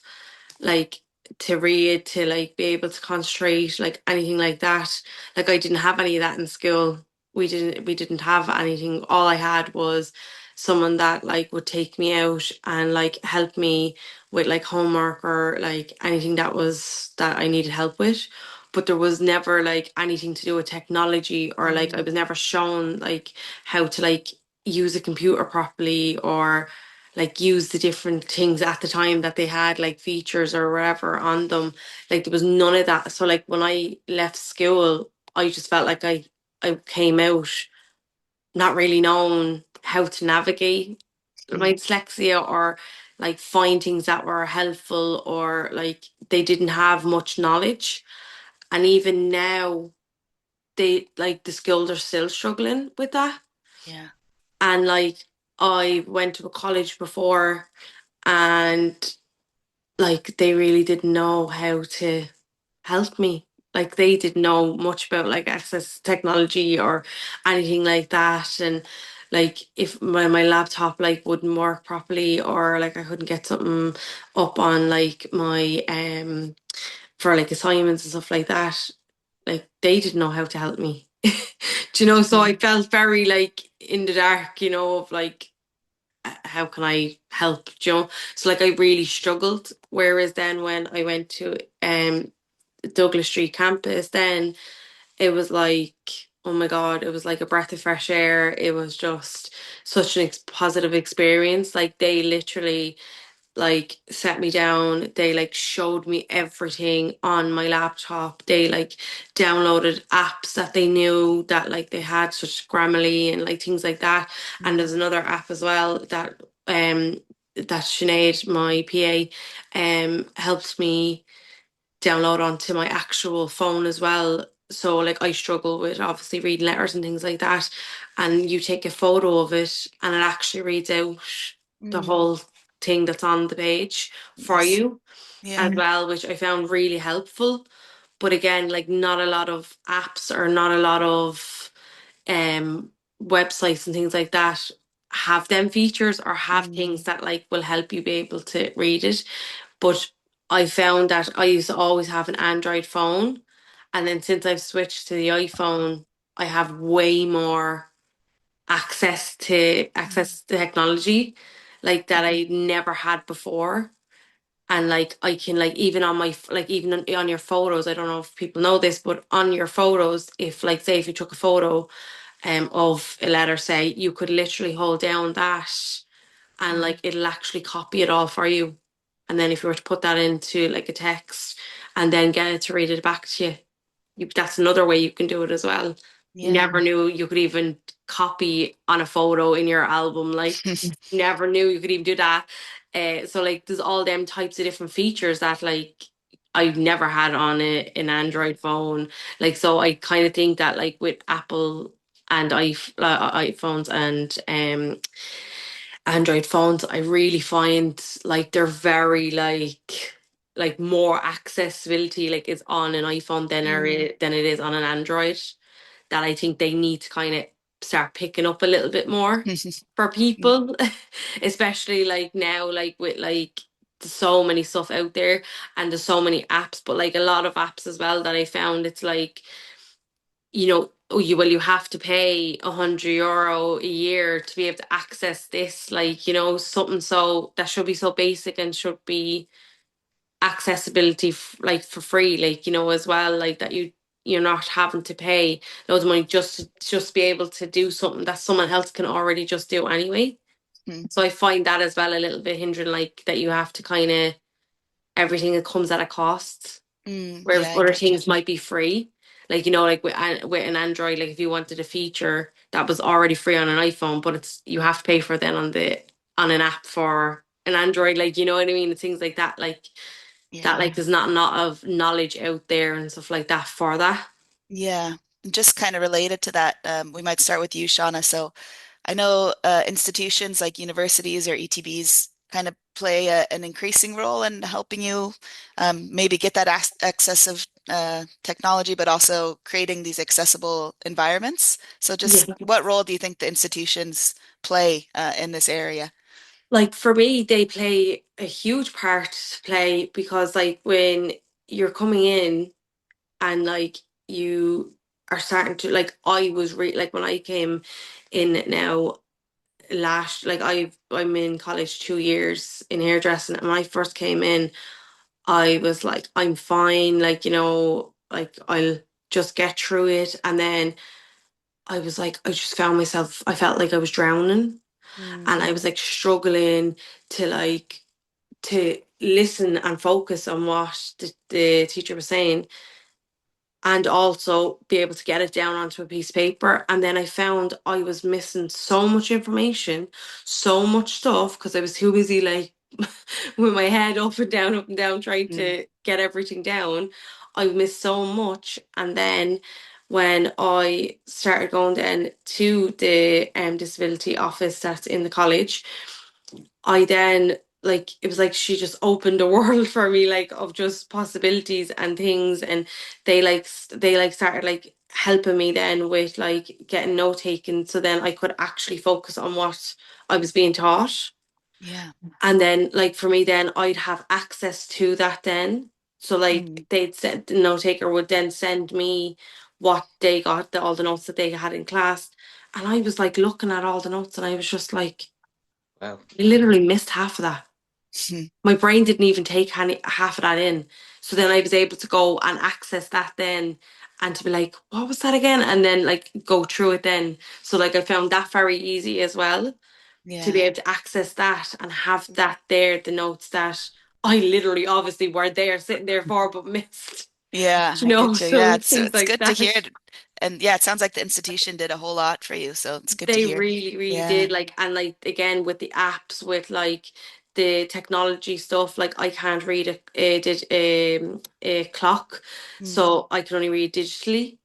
like to read, to like be able to concentrate, like anything like that. Like I didn't have any of that in school. We didn't have anything. All I had was someone that like would take me out and like help me with like homework or like anything that I needed help with. But there was never like anything to do with technology, or like I was never shown like how to like use a computer properly, or like use the different things at the time that they had, like features or whatever on them. Like there was none of that. So like when I left school, I just felt like I came out not really knowing how to navigate my dyslexia, or like find things that were helpful, or like they didn't have much knowledge. And even now, they like the schools are still struggling with that. Yeah. And like I went to a college before, and like they really didn't know how to help me. Like they didn't know much about like access to technology or anything like that. And like if my laptop like wouldn't work properly, or like I couldn't get something up on like my for like assignments and stuff like that, like they didn't know how to help me. Do you know? So I felt very like in the dark, of like how can I help, you know? So like I really struggled. Whereas then when I went to Douglas Street campus, then it was like, oh my God, it was like a breath of fresh air. It was just such an positive experience. Like they literally like set me down. They like showed me everything on my laptop. They like downloaded apps that they knew that like they had, such as Grammarly and like things like that. And there's another app as well that Sinead, my PA, helps me download onto my actual phone as well. So like I struggle with obviously reading letters and things like that. And you take a photo of it and it actually reads out the whole thing that's on the page for Nice. you Yeah. as well, which I found really helpful. But again, like not a lot of apps or not a lot of um websites and things like that have them features or have things that like will help you be able to read it. But I found that I used to always have an Android phone. And then since I've switched to the iPhone, I have way more access to technology like that I never had before. And like I can like even on my like even on your photos, I don't know if people know this, but on your photos, if like say if you took a photo of a letter, say, you could literally hold down that and like it'll actually copy it all for you. And then if you were to put that into like a text and then get it to read it back to you, that's another way you can do it as well. Yeah. Never knew you could even copy on a photo in your album. Like never knew you could even do that. So like there's all them types of different features that like I've never had on an Android phone. Like so I kind of think that like with Apple and iPhones and Android phones, I really find like they're very like more accessibility like is on an iPhone than it is on an Android. That I think they need to kind of start picking up a little bit more for people, especially like now, like with like there's so many stuff out there and there's so many apps, but like a lot of apps as well that I found it's like, you know, oh you have to pay €100 a year to be able to access this, like, you know, something so that should be so basic and should be accessibility like for free, like, you know, as well, like that you're not having to pay loads of money just be able to do something that someone else can already just do anyway. So I find that as well a little bit hindering, like that you have to kind of everything that comes at a cost, whereas Yeah, I other get you. things might be free. Like, you know, like with an Android, like if you wanted a feature that was already free on an iPhone, but it's you have to pay for it then on an app for an Android, like, you know what I mean? It's things like that, like Yeah. that, like there's not a lot of knowledge out there and stuff like that for that. Yeah. And just kind of related to that, we might start with you, Shauna. So I know institutions like universities or ETBs kind of play an increasing role in helping you maybe get that access of technology, but also creating these accessible environments. So Yeah. just what role do you think the institutions play in this area? Like for me, they play a huge part to play because like when you're coming in and like you are starting to like I was like when I came in now last like I'm in college 2 years in hairdressing and when I first came in I was like I'm fine, like, you know, like I'll just get through it. And then I was like I just found myself, I felt like I was drowning and I was like struggling to like to listen and focus on what the teacher was saying and also be able to get it down onto a piece of paper. And then I found I was missing so much information, so much stuff because I was too busy like with my head up and down, trying Mm. to get everything down. I missed so much. And then when I started going then to the disability office that's in the college, I then like it was like she just opened a world for me like of just possibilities and things. And they like started like helping me then with like getting note taken so then I could actually focus on what I was being taught. Yeah. And then like for me then I'd have access to that then. So like they'd send the note taker would then send me what they got, all the notes that they had in class. And I was like looking at all the notes and I was just like, Wow. I literally missed half of that. My brain didn't even take half of that in. So then I was able to go and access that then and to be like, what was that again? And then like go through it then. So like I found that very easy as well to be Yeah. able to access that and have that there, the notes that I literally obviously were there sitting there for but missed. Yeah, You I know, get you. Yeah, so things it's like good to that. hear it. And yeah, it sounds like the institution did a whole lot for you, so it's good to They hear. really, really Yeah. did. Like, and like again with the apps, with like the technology stuff, like I can't read a clock, Mm, so I can only read digitally.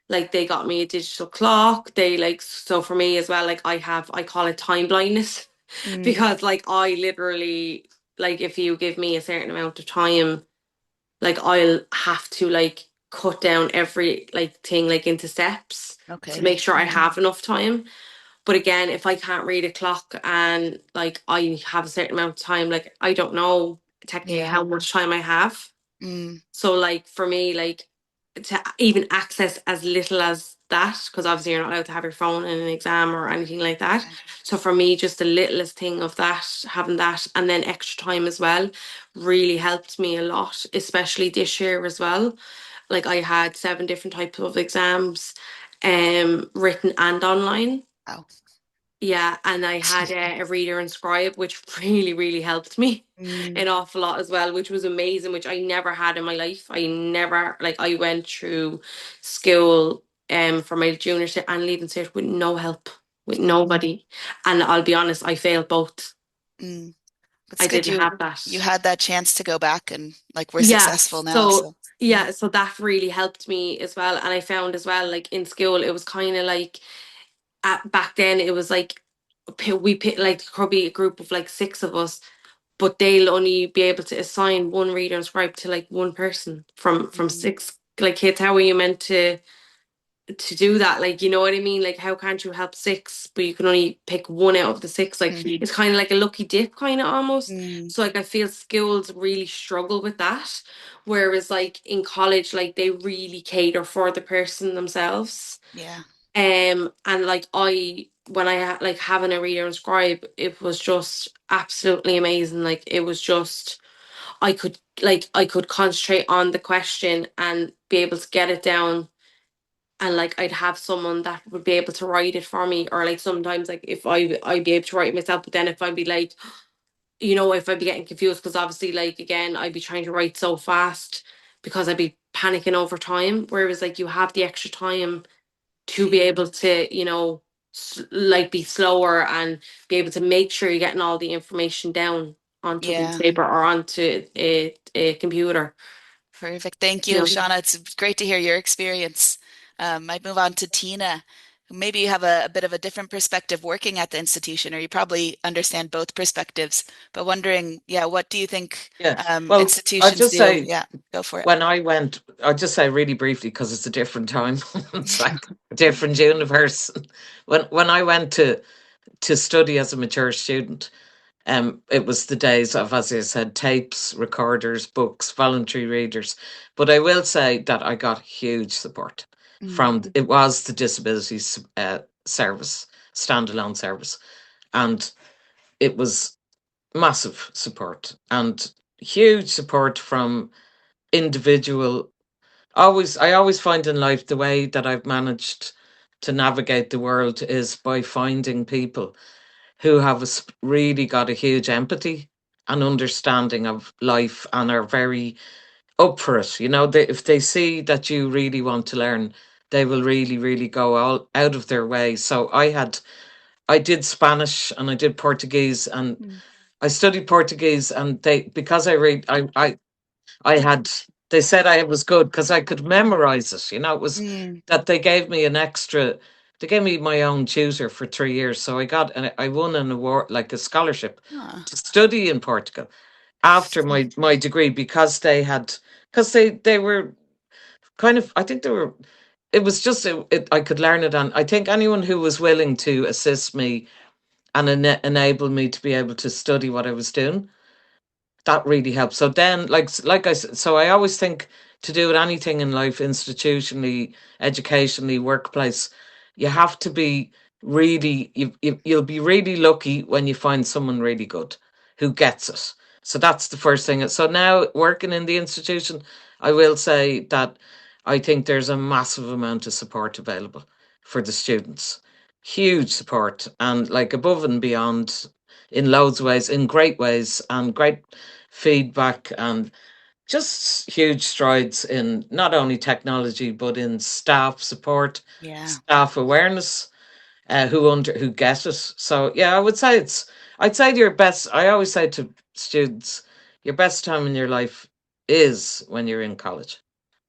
Like they got me a digital clock. They like so for me as well. Like I call it time blindness mm, because like I literally like if you give me a certain amount of time, like I'll have to like cut down every like thing like into steps to okay. make sure I have enough time. But again, if I can't read a clock and like I have a certain amount of time, like I don't know technically Yeah. how much time I have. Mm, So like for me, like to even access as little as that, because obviously you're not allowed to have your phone in an exam or anything like that. okay. So for me, just the littlest thing of that, having that and then extra time as well, really helped me a lot, especially this year as well. Like I had 7 different types of exams, written and online. Wow. Yeah, and I had a reader and scribe, which really, really helped me Mm, an awful lot as well, which was amazing, which I never had in my life. I never like I went through school for my junior cert and leaving cert with no help, with mm, nobody. And I'll be honest, I failed both. mm. It's I good didn't have that. you had that chance to go back and like we're Yeah, successful now, so so yeah. yeah, so that really helped me as well. And I found as well, like in school, it was kind of like back then it was like we pick like there could be a group of like 6 of us, but they'll only be able to assign one reader and scribe to like one person from Mm, six like kids. How are you meant to do that? Like, you know what I mean? Like, how can't you help 6, but you can only pick one out of the 6? Like, mm, it's kind of like a lucky dip, kind of almost. mm, So, like, I feel schools really struggle with that. Whereas, like, in college, like, they really cater for the person themselves. yeah. And like when I had like having a reader and scribe, it was just absolutely amazing. Like it was just I could concentrate on the question and be able to get it down, and like I'd have someone that would be able to write it for me, or like sometimes like if I'd be able to write it myself, but then if I'd be like, if I'd be getting confused, because obviously like again I'd be trying to write so fast because I'd be panicking over time, whereas like you have the extra time to be able to, like be slower and be able to make sure you're getting all the information down onto a piece of Yeah. paper or onto a computer. Perfect. Thank You you, know, Shauna. It's great to hear your experience. I'd move on to Tina. Maybe you have a bit of a different perspective working at the institution, or you probably understand both perspectives, but wondering, yeah, what do you think Yeah. Well, I'll institutions just do? say Yeah, go for it. when I went, I'll just say really briefly because it's a different time. It's like a different universe. When I went to study as a mature student, it was the days of, as I said, tapes, recorders, books, voluntary readers. But I will say that I got huge support Mm, from it was the disabilities service, standalone service, and it was massive support and huge support from individual. I always find in life the way that I've managed to navigate the world is by finding people who have really got a huge empathy and understanding of life and are very up for it. If they see that you really want to learn, they will really, really go all out of their way. So I did Spanish and I did Portuguese and mm, I studied Portuguese and because I read, I had, they said I was good because I could memorize it. It was mm. that they gave me my own tutor for 3 years. So I won an award, like a scholarship Ah, to study in Portugal after my degree because they were kind of, I think they were, it was just, I could learn it. And I think anyone who was willing to assist me and enable me to be able to study what I was doing, that really helps. So then, like I said, so I always think to do with anything in life, institutionally, educationally, workplace, you have to be really, you'll be really lucky when you find someone really good who gets it. So that's the first thing. So now working in the institution, I will say that I think there's a massive amount of support available for the students. Huge support and like above and beyond in loads of ways, in great ways, and great feedback and just huge strides in not only technology but in staff support, Yeah. staff awareness, who get it. So yeah, I would say I'd say your best. I always say to students, your best time in your life is when you're in college,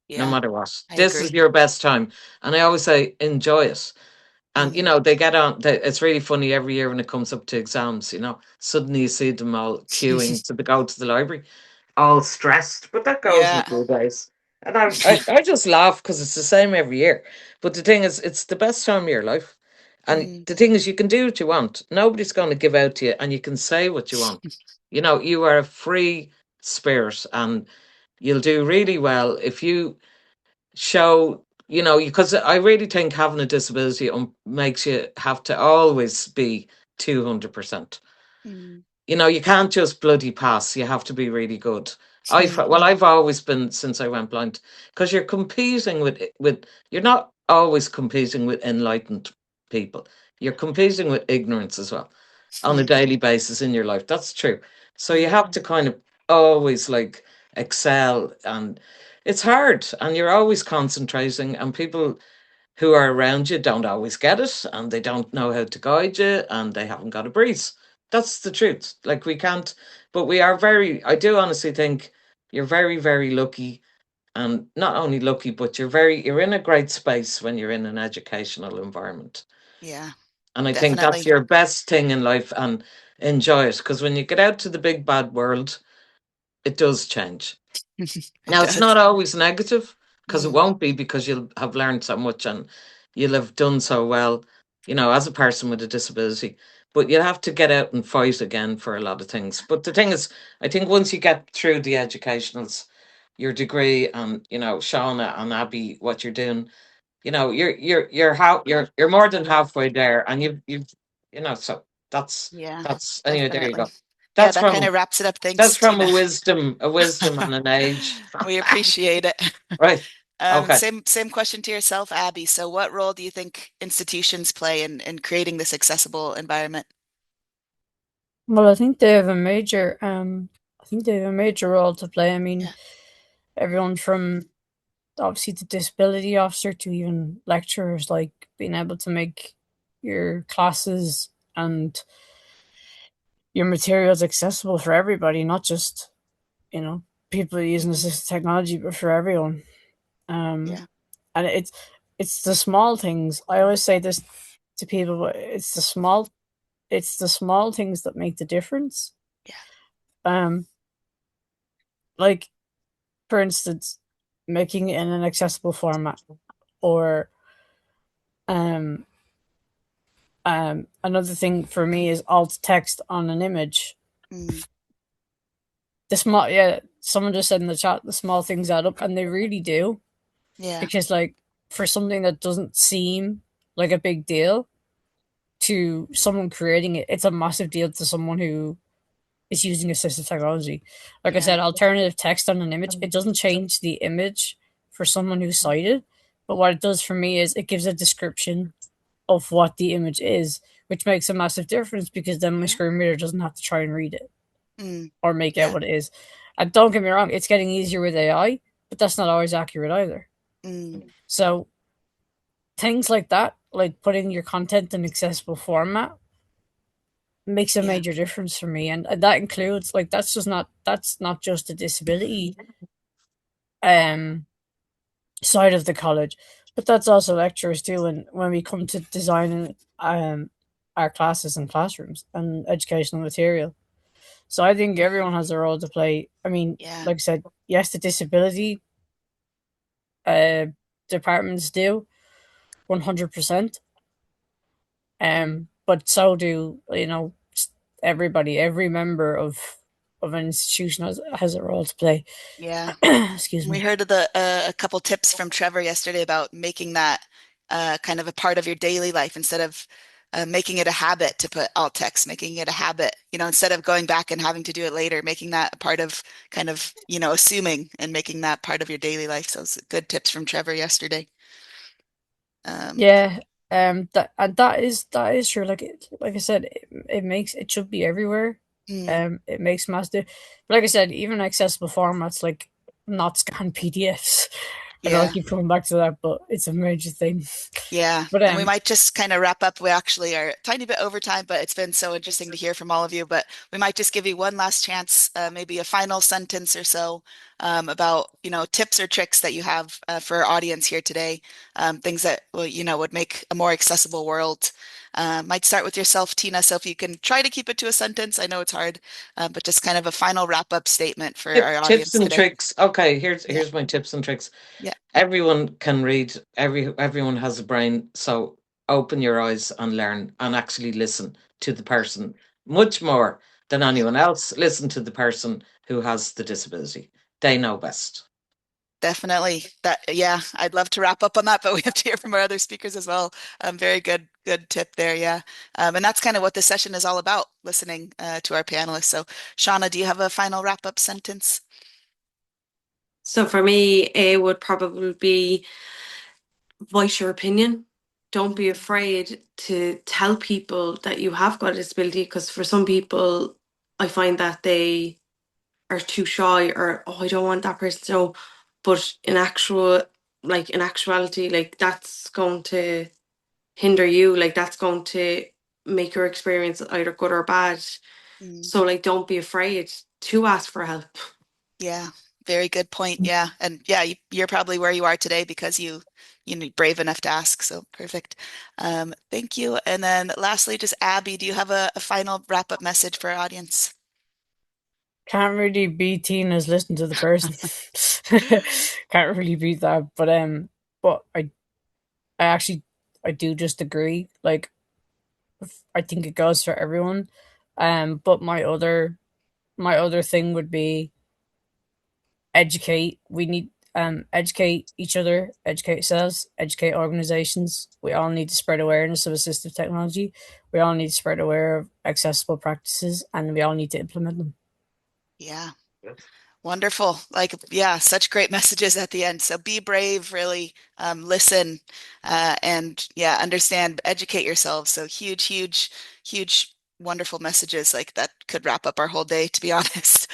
no Yeah. matter what. I This is agree. your best time, and I always say enjoy it. And Mm. they get on. It's really funny every year when it comes up to exams. Suddenly you see them all queuing to go to the library, all stressed. But that goes in Yeah. 2 days. And I just laugh because it's the same every year. But the thing is, it's the best time of your life. And Mm. the thing is, you can do what you want. Nobody's going to give out to you, and you can say what you want. You are a free spirit, and you'll do really well if you show, because I really think having a disability makes you have to always be 200%. Mm. You can't just bloody pass. You have to be really good. Mm. I've always been since I went blind, because you're competing with you're not always competing with enlightened people. You're competing with ignorance as well on a Mm. daily basis in your life. That's true. So you Mm. have to kind of always like excel, and it's hard, and you're always concentrating, and people who are around you don't always get it, and they don't know how to guide you, and they haven't got a breeze. That's the truth. Like we can't, but we are I do honestly think you're very, very lucky, and not only lucky, but you're in a great space when you're in an educational environment. Yeah, And I think that's definitely. your best thing in life, and enjoy it, because when you get out to the big bad world, it does change. It Now, it's does. not always negative, because it Mm. won't be, because you'll have learned so much and you'll have done so well, as a person with a disability. But you'll have to get out and fight again for a lot of things. But the thing is, I think once you get through the educationals, your degree, and Shauna and Abby, what you're doing, you're more than halfway there, and so that's Yeah, anyway. There you definitely. go. Yeah, That's that kind from of wraps it up. that's Thanks, from Tina. a wisdom and an age. We appreciate it. Right. Okay. Same question to yourself, Abby. So what role do you think institutions play in creating this accessible environment? Well, I think they have a major role to play. I mean, Yeah. everyone from obviously the disability officer to even lecturers, like being able to make your classes and your materials accessible for everybody, not just, you know, people using Mhm. assistive technology, but for everyone. Um, Yeah. and it's the small things. I always say this to people, but it's the small things that make the difference. Yeah. Um, like for instance, making it in an accessible format, or um, another thing for me is alt text on an image. Mm. Yeah, someone just said in the chat, the small things add up, and they really do. Yeah. Because like for something that doesn't seem like a big deal to someone creating it, it's a massive deal to someone who is using assistive technology. Like I Yeah. said, alternative text on an image, it doesn't change the image for someone who's sighted, but what it does for me is it gives a description of what the image is, which makes a massive difference, because then my Yeah. screen reader doesn't have to try and read it Mm. or make out Yeah. what it is. And don't get me wrong, it's getting easier with AI, but that's not always accurate either. Mm. So things like that, like putting your content in accessible format, makes a Yeah. major difference for me, and that includes like that's not just a disability um side of the college, but that's also lecturers too. And when we come to designing our classes and classrooms and educational material, so I think everyone has a role to play. I mean, Yeah. like I said, yes, the disability uh departments do 100%, but so do, everybody, every member of an institution has a role to play. Yeah. Excuse We me. heard of a couple tips from Trevor yesterday about making that kind of a part of your daily life instead of making it a habit to put alt text, making it a habit, instead of going back and having to do it later, making that a part of kind of, assuming and making that part of your daily life. So it's good tips from Trevor yesterday. Yeah, that is true. Like I said, it should be everywhere. Mm, It makes massive. But like I said, even accessible formats like not scanned PDFs. I know I yeah. keep coming back to that, but it's a major thing. Yeah, But and we might just kind of wrap up. We actually are a tiny bit over time, but it's been so interesting to hear from all of you. But we might just give you one last chance, maybe a final sentence or so about, tips or tricks that you have for our audience here today, things that will, would make a more accessible world. Might start with yourself, Tina. So if you can try to keep it to a sentence, I know it's hard, but just kind of a final wrap-up statement for our Tips audience and today. tricks. Okay, here's Yeah, here's my tips and tricks. yeah, Everyone can read. Everyone has a brain, so open your eyes and learn, and actually listen to the person much more than yeah. anyone else. Listen to the person who has the disability. They know best. Definitely. Yeah, I'd love to wrap up on that, but we have to hear from our other speakers as well. Very good tip there. Yeah. And that's kind of what this session is all about, listening to our panelists. So, Shauna, do you have a final wrap up sentence? So for me, it would probably be voice your opinion. Don't be afraid to tell people that you have got a disability, because for some people, I find that they are too shy, or oh, I don't want that person to know. But in actuality, like that's going to hinder you. Like that's going to make your experience either good or bad. Mm, So like, don't be afraid to ask for help. yeah, very good point. Yeah. And yeah, you're probably where you are today because brave enough to ask. So perfect. Thank you. And then lastly, just Abby, do you have a final wrap up message for our audience? can't really beat Tina's listen to the person. Can't really beat that. But I actually I do just agree. Like I think it goes for everyone. But my other thing would be educate. We need educate each other, educate ourselves, educate organizations. We all need to spread awareness of assistive technology. We all need to spread aware of accessible practices, and we all need to implement them. Yeah. Wonderful. Like, yeah, such great messages at the end. So be brave, really, listen, and yeah, understand, educate yourselves. So huge, huge, huge, wonderful messages like that could wrap up our whole day, to be honest.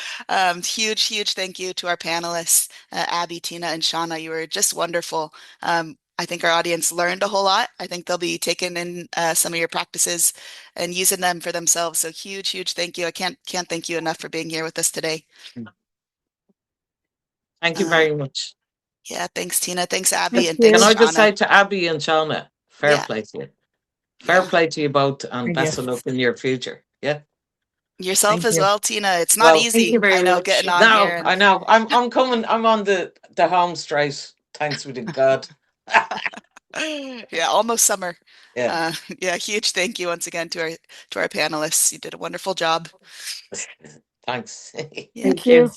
Huge, huge thank you to our panelists, Abby, Tina, and Shauna. You were just wonderful. I think our audience learned a whole lot. I think they'll be taking in some of your practices and using them for themselves. So huge, huge thank you. I can't thank you enough for being here with us today. Thank you Uh, very much. yeah, thanks, Tina. Thanks, Abby. Thank And Can thanks, you. I just Shauna. say to Abby and Shauna, fair Yeah, play to you. Fair yeah. play to you both, and Thank you. best of luck in your future. Yeah. Yourself Thank as you. well, Tina. It's not Well, Thank you easy. I very know much. getting on here no, and I know. I'm coming. I'm on the home straight. Thanks be to God. yeah, almost summer. Yeah. Yeah, huge thank you once again to our panelists. You did a wonderful job. Thanks. Yeah. Thank Thank you. you.